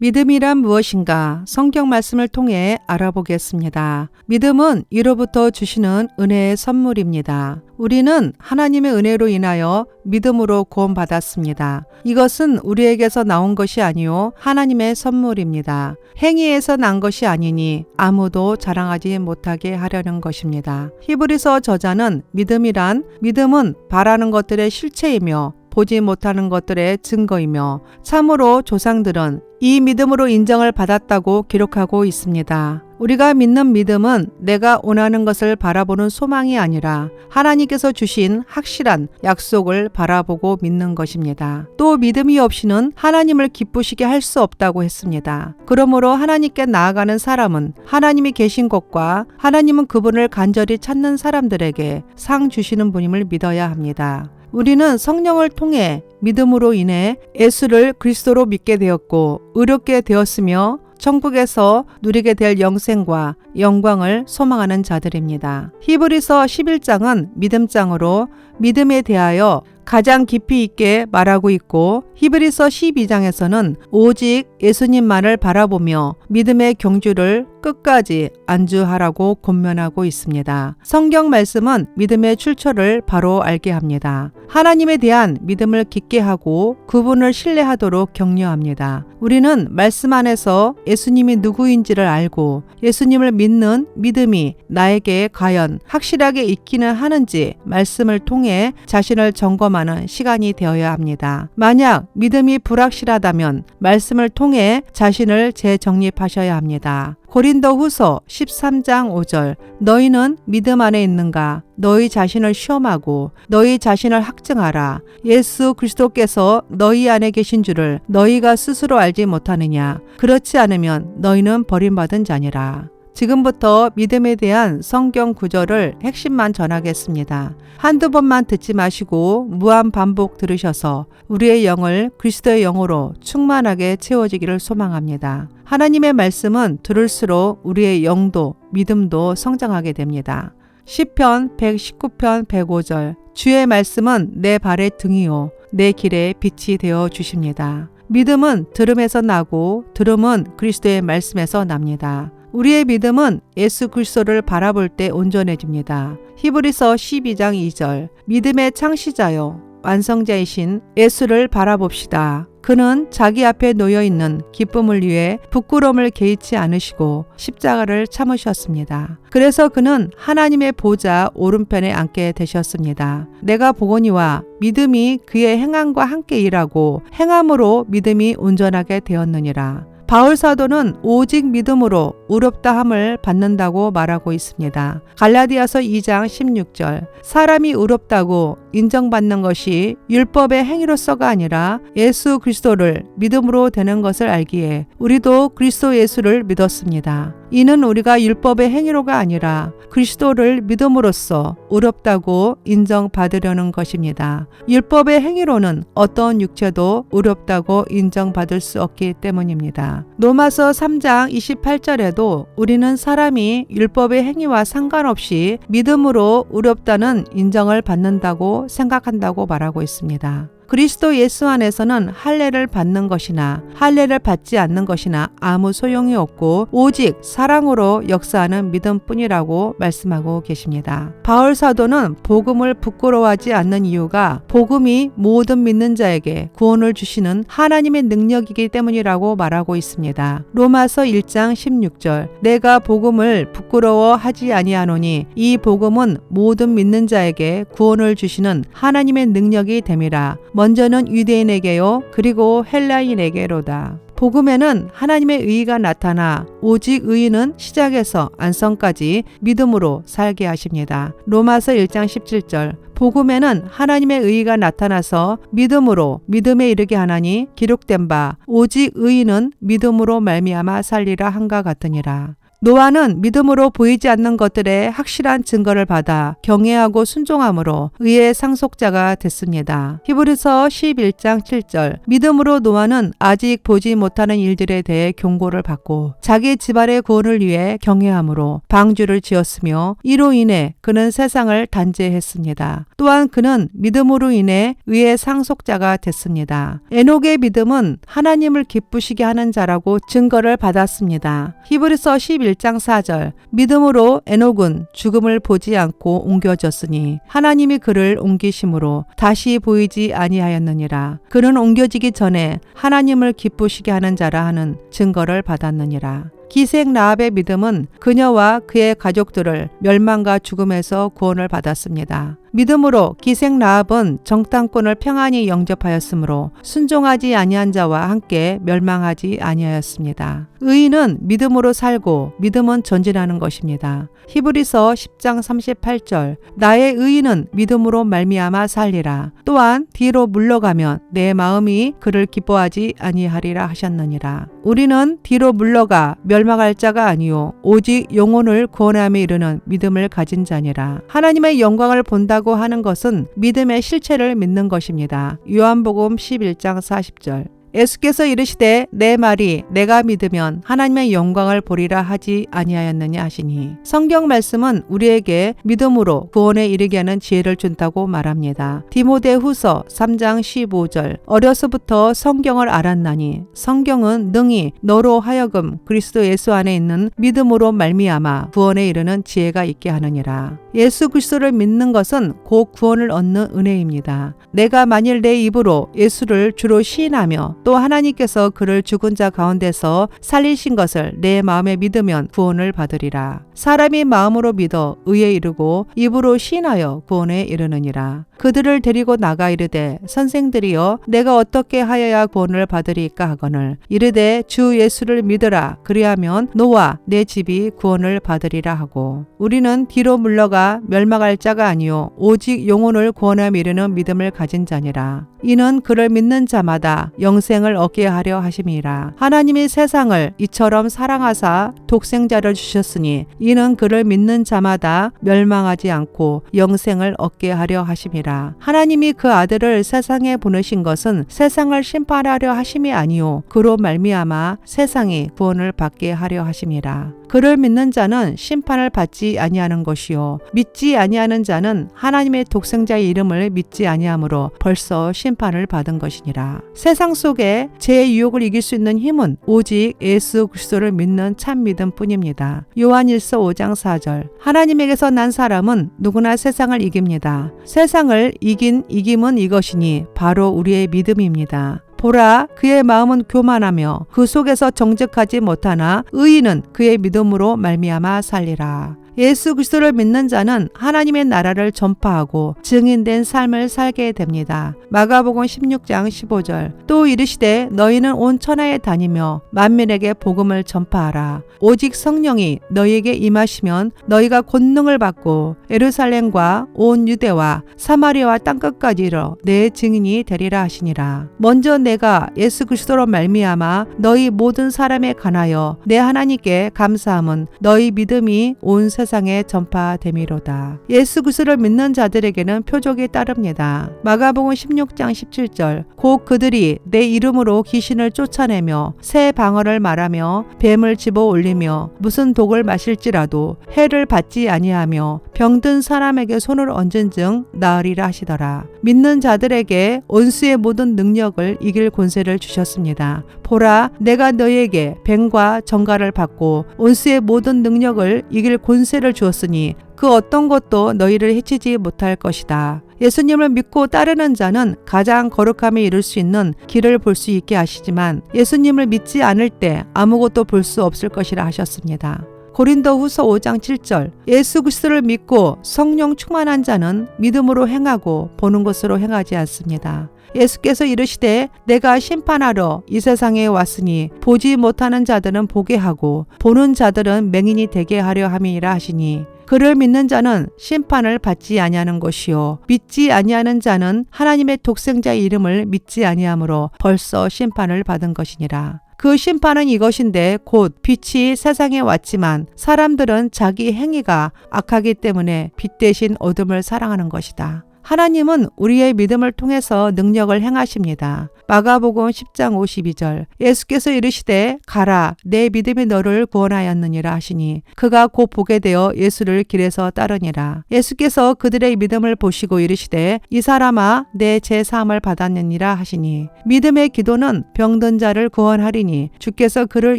믿음이란 무엇인가? 성경 말씀을 통해 알아보겠습니다. 믿음은 이로부터 주시는 은혜의 선물입니다. 우리는 하나님의 은혜로 인하여 믿음으로 구원받았습니다. 이것은 우리에게서 나온 것이 아니요 하나님의 선물입니다. 행위에서 난 것이 아니니 아무도 자랑하지 못하게 하려는 것입니다. 히브리서 저자는 믿음은 바라는 것들의 실체이며 보지 못하는 것들의 증거이며 참으로 조상들은 이 믿음으로 인정을 받았다고 기록하고 있습니다. 우리가 믿는 믿음은 내가 원하는 것을 바라보는 소망이 아니라 하나님께서 주신 확실한 약속을 바라보고 믿는 것입니다. 또 믿음이 없이는 하나님을 기쁘시게 할 수 없다고 했습니다. 그러므로 하나님께 나아가는 사람은 하나님이 계신 곳과 하나님은 그분을 간절히 찾는 사람들에게 상 주시는 분임을 믿어야 합니다. 우리는 성령을 통해 믿음으로 인해 예수를 그리스도로 믿게 되었고 의롭게 되었으며 천국에서 누리게 될 영생과 영광을 소망하는 자들입니다. 히브리서 11장은 믿음장으로 믿음에 대하여 가장 깊이 있게 말하고 있고 히브리서 12장에서는 오직 예수님만을 바라보며 믿음의 경주를 끝까지 안주하라고 권면하고 있습니다. 성경 말씀은 믿음의 출처를 바로 알게 합니다. 하나님에 대한 믿음을 깊게 하고 그분을 신뢰하도록 격려합니다. 우리는 말씀 안에서 예수님이 누구인지를 알고 예수님을 믿는 믿음이 나에게 과연 확실하게 있기는 하는지 말씀을 통해 자신을 점검하는 시간이 되어야 합니다. 만약 믿음이 불확실하다면 말씀을 통해 자신을 재정립하셔야 합니다. 고린도후서 13장 5절 너희는 믿음 안에 있는가? 너희 자신을 시험하고 너희 자신을 학증하라. 예수 그리스도께서 너희 안에 계신 줄을 너희가 스스로 알지 못하느냐? 그렇지 않으면 너희는 버림받은 자니라. 지금부터 믿음에 대한 성경 구절을 핵심만 전하겠습니다. 한두 번만 듣지 마시고 무한 반복 들으셔서 우리의 영을 그리스도의 영으로 충만하게 채워지기를 소망합니다. 하나님의 말씀은 들을수록 우리의 영도 믿음도 성장하게 됩니다. 시편 119편 105절 주의 말씀은 내 발의 등이요 내 길에 빛이 되어 주십니다. 믿음은 들음에서 나고 들음은 그리스도의 말씀에서 납니다. 우리의 믿음은 예수 그리스도를 바라볼 때 온전해집니다. 히브리서 12장 2절 믿음의 창시자요 완성자이신 예수를 바라봅시다. 그는 자기 앞에 놓여있는 기쁨을 위해 부끄러움을 개의치 않으시고 십자가를 참으셨습니다. 그래서 그는 하나님의 보좌 오른편에 앉게 되셨습니다. 내가 보거니와 믿음이 그의 행함과 함께 일하고 행함으로 믿음이 온전하게 되었느니라. 바울 사도는 오직 믿음으로 의롭다함을 받는다고 말하고 있습니다. 갈라디아서 2장 16절 사람이 의롭다고 인정받는 것이 율법의 행위로서가 아니라 예수 그리스도를 믿음으로 되는 것을 알기에 우리도 그리스도 예수를 믿었습니다. 이는 우리가 율법의 행위로가 아니라 그리스도를 믿음으로써 의롭다고 인정받으려는 것입니다. 율법의 행위로는 어떤 육체도 의롭다고 인정받을 수 없기 때문입니다. 로마서 3장 28절에도 우리는 사람이 율법의 행위와 상관없이 믿음으로 의롭다는 인정을 받는다고 생각한다고 말하고 있습니다. 그리스도 예수 안에서는 할례를 받는 것이나 할례를 받지 않는 것이나 아무 소용이 없고 오직 사랑으로 역사하는 믿음뿐이라고 말씀하고 계십니다. 바울 사도는 복음을 부끄러워하지 않는 이유가 복음이 모든 믿는 자에게 구원을 주시는 하나님의 능력이기 때문이라고 말하고 있습니다. 로마서 1장 16절 내가 복음을 부끄러워하지 아니하노니 이 복음은 모든 믿는 자에게 구원을 주시는 하나님의 능력이 됨이라. 먼저는 유대인에게요 그리고 헬라인에게로다. 복음에는 하나님의 의의가 나타나 오직 의인은 시작에서 안성까지 믿음으로 살게 하십니다. 로마서 1장 17절 복음에는 하나님의 의의가 나타나서 믿음으로 믿음에 이르게 하나니 기록된 바 오직 의인은 믿음으로 말미암아 살리라 한가 같으니라. 노아는 믿음으로 보이지 않는 것들의 확실한 증거를 받아 경외하고 순종함으로 의의 상속자가 됐습니다. 히브리서 11장 7절. 믿음으로 노아는 아직 보지 못하는 일들에 대해 경고를 받고 자기 집안의 구원을 위해 경외함으로 방주를 지었으며 이로 인해 그는 세상을 단죄했습니다. 또한 그는 믿음으로 인해 의의 상속자가 됐습니다. 에녹의 믿음은 하나님을 기쁘시게 하는 자라고 증거를 받았습니다. 히브리서 11장 4절. 믿음으로 에녹은 죽음을 보지 않고 옮겨졌으니 하나님이 그를 옮기심으로 다시 보이지 아니하였느니라. 그는 옮겨지기 전에 하나님을 기쁘시게 하는 자라 하는 증거를 받았느니라. 기생 라합의 믿음은 그녀와 그의 가족들을 멸망과 죽음에서 구원을 받았습니다. 믿음으로 기생 라합은 정탐꾼을 평안히 영접하였으므로 순종하지 아니한 자와 함께 멸망하지 아니하였습니다. 의인은 믿음으로 살고 믿음은 전진하는 것입니다. 히브리서 10장 38절. 나의 의인은 믿음으로 말미암아 살리라. 또한 뒤로 물러가면 내 마음이 그를 기뻐하지 아니하리라 하셨느니라. 우리는 뒤로 물러가 멸망할 자가 아니요 오직 영혼을 구원함에 이르는 믿음을 가진 자니라. 하나님의 영광을 본다고 하는 것은 믿음의 실체를 믿는 것입니다. 요한복음 11장 40절. 예수께서 이르시되 내 말이 내가 믿으면 하나님의 영광을 보리라 하지 아니하였느냐 하시니 성경 말씀은 우리에게 믿음으로 구원에 이르게 하는 지혜를 준다고 말합니다. 디모데후서 3장 15절. 어려서부터 성경을 알았나니 성경은 능히 너로 하여금 그리스도 예수 안에 있는 믿음으로 말미암아 구원에 이르는 지혜가 있게 하느니라. 예수 그리스도를 믿는 것은 곧 구원을 얻는 은혜입니다. 내가 만일 내 입으로 예수를 주로 시인하며 또 하나님께서 그를 죽은 자 가운데서 살리신 것을 내 마음에 믿으면 구원을 받으리라. 사람이 마음으로 믿어 의에 이르고 입으로 시인하여 구원에 이르느니라. 그들을 데리고 나가 이르되 선생들이여 내가 어떻게 하여야 구원을 받으리까 하거늘 이르되 주 예수를 믿으라. 그리하면 너와 내 집이 구원을 받으리라 하고 우리는 뒤로 물러가 멸망할 자가 아니요 오직 영혼을 구원함에 이르는 믿음을 가진 자니라. 이는 그를 믿는 자마다 영생을 얻게 하려 하심이라. 하나님이 세상을 이처럼 사랑하사 독생자를 주셨으니 이는 그를 믿는 자마다 멸망하지 않고 영생을 얻게 하려 하심이라. 하나님이 그 아들을 세상에 보내신 것은 세상을 심판하려 하심이 아니요 그로 말미암아 세상이 구원을 받게 하려 하심이라. 그를 믿는 자는 심판을 받지 아니하는 것이요 믿지 아니하는 자는 하나님의 독생자의 이름을 믿지 아니하므로 벌써 심판을 받은 것이니라. 세상 속에 죄의 유혹을 이길 수 있는 힘은 오직 예수 그리스도를 믿는 참 믿음뿐입니다. 요한일서 5장 4절. 하나님에게서 난 사람은 누구나 세상을 이깁니다. 세상을 이긴 이김은 이것이니 바로 우리의 믿음입니다. 보라 그의 마음은 교만하며 그 속에서 정직하지 못하나 의인은 그의 믿음으로 말미암아 살리라. 예수 그리스도를 믿는 자는 하나님의 나라를 전파하고 증인된 삶을 살게 됩니다. 마가복음 16장 15절. 또 이르시되 너희는 온 천하에 다니며 만민에게 복음을 전파하라. 오직 성령이 너희에게 임하시면 너희가 권능을 받고 예루살렘과 온 유대와 사마리아와 땅끝까지 이르러 내 증인이 되리라 하시니라. 먼저 내가 예수 그리스도로 말미암아 너희 모든 사람에 관하여 내 하나님께 감사함은 너희 믿음이 온 세상에 전파됨이로다. 예수 그리스도를 믿는 자들에게는 표적이 따릅니다. 마가복음 16장 17절. 곧 그들이 내 이름으로 귀신을 쫓아내며 새 방언을 말하며 뱀을 집어 올리며 무슨 독을 마실지라도 해를 받지 아니하며 병든 사람에게 손을 얹은즉 나으리라 하시더라. 믿는 자들에게 원수의 모든 능력을 이길 권세를 주셨습니다. 보라 내가 너희에게 뱀과 정갈을 받고 원수의 모든 능력을 이길 권세를 주었으니 그 어떤 것도 너희를 해치지 못할 것이다. 예수님을 믿고 따르는 자는 가장 거룩함에 이를 수 있는 길을 볼 수 있게 하시지만 예수님을 믿지 않을 때 아무것도 볼 수 없을 것이라 하셨습니다. 고린도후서 5장 7절. 예수 그리스도를 믿고 성령 충만한 자는 믿음으로 행하고 보는 것으로 행하지 않습니다. 예수께서 이르시되 내가 심판하러 이 세상에 왔으니 보지 못하는 자들은 보게 하고 보는 자들은 맹인이 되게 하려 함이라 하시니 그를 믿는 자는 심판을 받지 아니하는 것이요 믿지 아니하는 자는 하나님의 독생자의 이름을 믿지 아니하므로 벌써 심판을 받은 것이니라. 그 심판은 이것인데 곧 빛이 세상에 왔지만 사람들은 자기 행위가 악하기 때문에 빛 대신 어둠을 사랑하는 것이다. 하나님은 우리의 믿음을 통해서 능력을 행하십니다. 마가복음 10장 52절 예수께서 이르시되 가라 내 믿음이 너를 구원하였느니라 하시니 그가 곧 보게 되어 예수를 길에서 따르니라. 예수께서 그들의 믿음을 보시고 이르시되 이 사람아 내 죄사함을 받았느니라 하시니 믿음의 기도는 병든 자를 구원하리니 주께서 그를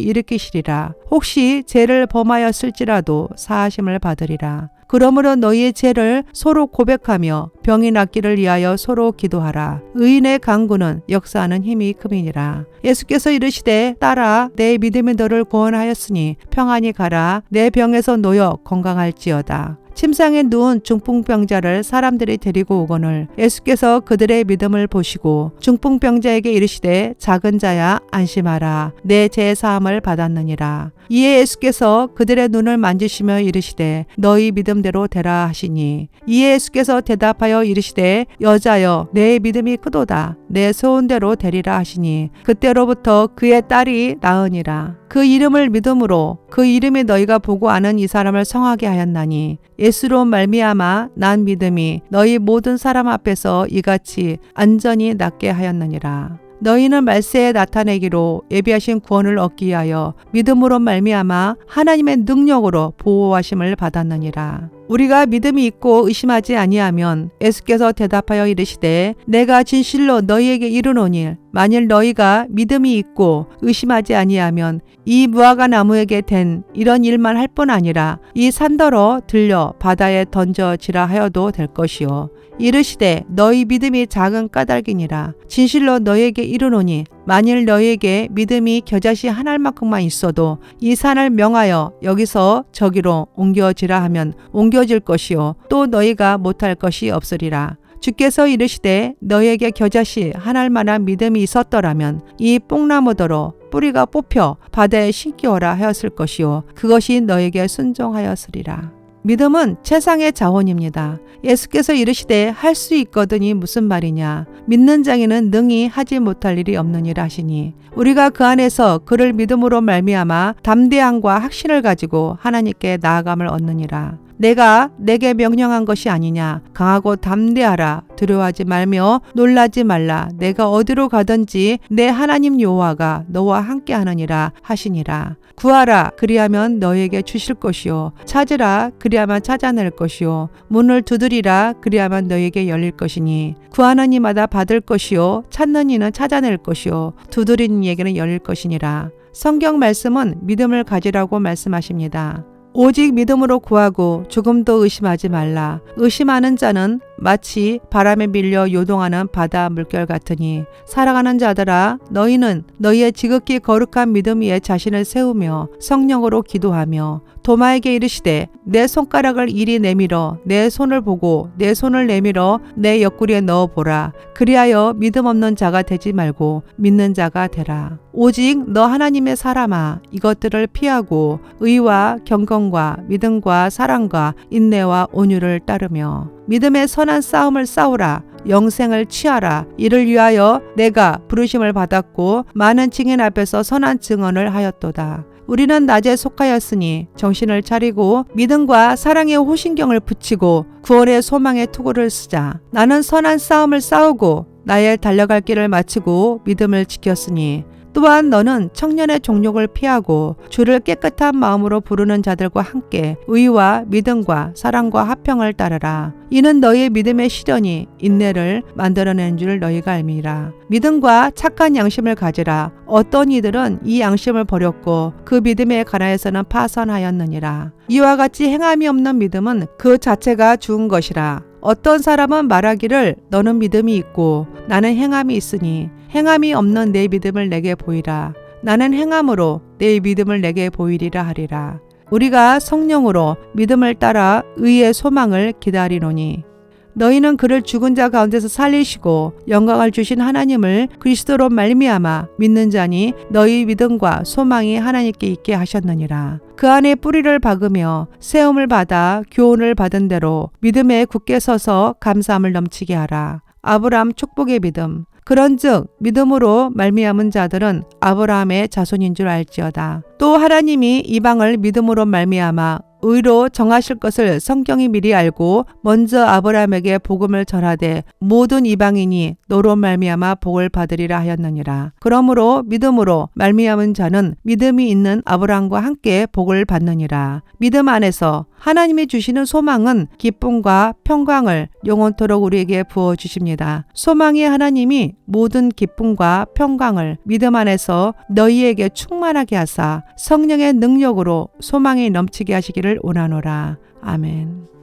일으키시리라. 혹시 죄를 범하였을지라도 사하심을 받으리라. 그러므로 너희의 죄를 서로 고백하며 병이 낫기를 위하여 서로 기도하라. 의인의 간구는 역사하는 힘이 큼이니라. 예수께서 이르시되 딸아 내 믿음이 너를 구원하였으니 평안히 가라. 내 병에서 놓여 건강할지어다. 침상에 누운 중풍병자를 사람들이 데리고 오거늘 예수께서 그들의 믿음을 보시고 중풍병자에게 이르시되 작은 자야 안심하라 내 죄 사함을 받았느니라. 이에 예수께서 그들의 눈을 만지시며 이르시되 너희 믿음대로 되라 하시니 이에 예수께서 대답하여 이르시되 여자여 내 믿음이 크도다 내 소원대로 되리라 하시니 그때로부터 그의 딸이 나으니라. 그 이름을 믿음으로 그 이름이 너희가 보고 아는 이 사람을 성하게 하였나니 예수로 말미암아 난 믿음이 너희 모든 사람 앞에서 이같이 안전히 낫게 하였느니라. 너희는 말세에 나타내기로 예비하신 구원을 얻기 위하여 믿음으로 말미암아 하나님의 능력으로 보호하심을 받았느니라. 우리가 믿음이 있고 의심하지 아니하면 예수께서 대답하여 이르시되 내가 진실로 너희에게 이르노니 만일 너희가 믿음이 있고 의심하지 아니하면 이 무화과 나무에게 된 이런 일만 할 뿐 아니라 이 산더러 들려 바다에 던져지라 하여도 될 것이요. 이르시되 너희 믿음이 작은 까닭이니라. 진실로 너희에게 이르노니 만일 너희에게 믿음이 겨자씨 한 알만큼만 있어도 이 산을 명하여 여기서 저기로 옮겨지라 하면 옮겨질 것이요 또 너희가 못할 것이 없으리라. 주께서 이르시되 너희에게 겨자씨 한 알만한 믿음이 있었더라면 이 뽕나무더러 뿌리가 뽑혀 바다에 심기어라 하였을 것이요 그것이 너에게 순종하였으리라. 믿음은 최상의 자원입니다. 예수께서 이르시되 할 수 있거든이 무슨 말이냐. 믿는 자에게는 능히 하지 못할 일이 없느니라 하시니 우리가 그 안에서 그를 믿음으로 말미암아 담대함과 확신을 가지고 하나님께 나아감을 얻느니라. 내가 내게 명령한 것이 아니냐. 강하고 담대하라. 두려워하지 말며 놀라지 말라. 내가 어디로 가든지 내 하나님 여호와가 너와 함께 하느니라 하시니라. 구하라 그리하면 너희에게 주실 것이요 찾으라 그리하면 찾아낼 것이요 문을 두드리라 그리하면 너희에게 열릴 것이니 구하는 이마다 받을 것이요 찾는 이는 찾아낼 것이요 두드리는 이에게는 열릴 것이니라. 성경 말씀은 믿음을 가지라고 말씀하십니다. 오직 믿음으로 구하고 조금도 의심하지 말라. 의심하는 자는 마치 바람에 밀려 요동하는 바다 물결 같으니 살아가는 자들아 너희는 너희의 지극히 거룩한 믿음 위에 자신을 세우며 성령으로 기도하며 도마에게 이르시되 내 손가락을 이리 내밀어 내 손을 보고 내 손을 내밀어 내 옆구리에 넣어보라. 그리하여 믿음 없는 자가 되지 말고 믿는 자가 되라. 오직 너 하나님의 사람아 이것들을 피하고 의와 경건과 믿음과 사랑과 인내와 온유를 따르며 믿음의 선한 싸움을 싸우라. 영생을 취하라. 이를 위하여 내가 부르심을 받았고 많은 증인 앞에서 선한 증언을 하였도다. 우리는 낮에 속하였으니 정신을 차리고 믿음과 사랑의 호신경을 붙이고 구원의 소망의 투구를 쓰자. 나는 선한 싸움을 싸우고 나의 달려갈 길을 마치고 믿음을 지켰으니 또한 너는 청년의 종욕을 피하고 주를 깨끗한 마음으로 부르는 자들과 함께 의와 믿음과 사랑과 화평을 따르라. 이는 너희의 믿음의 시련이 인내를 만들어낸 줄 너희가 알미라. 믿음과 착한 양심을 가지라. 어떤 이들은 이 양심을 버렸고 그 믿음의 가나에서는 파선하였느니라. 이와 같이 행함이 없는 믿음은 그 자체가 죽은 것이라. 어떤 사람은 말하기를 너는 믿음이 있고 나는 행함이 있으니 행함이 없는 내 믿음을 내게 보이라. 나는 행함으로 내 믿음을 내게 보이리라 하리라. 우리가 성령으로 믿음을 따라 의의 소망을 기다리노니 너희는 그를 죽은 자 가운데서 살리시고 영광을 주신 하나님을 그리스도로 말미암아 믿는 자니 너희 믿음과 소망이 하나님께 있게 하셨느니라. 그 안에 뿌리를 박으며 세움을 받아 교훈을 받은 대로 믿음에 굳게 서서 감사함을 넘치게 하라. 아브라함 축복의 믿음. 그런즉 믿음으로 말미암은 자들은 아브라함의 자손인 줄 알지어다. 또 하나님이 이방을 믿음으로 말미암아 의로 정하실 것을 성경이 미리 알고 먼저 아브라함에게 복음을 전하되 모든 이방인이 너로 말미암아 복을 받으리라 하였느니라. 그러므로 믿음으로 말미암은 자는 믿음이 있는 아브라함과 함께 복을 받느니라. 믿음 안에서 하나님이 주시는 소망은 기쁨과 평강을 영원토록 우리에게 부어주십니다. 소망의 하나님이 모든 기쁨과 평강을 믿음 안에서 너희에게 충만하게 하사 성령의 능력으로 소망이 넘치게 하시기를 원하노라. 아멘.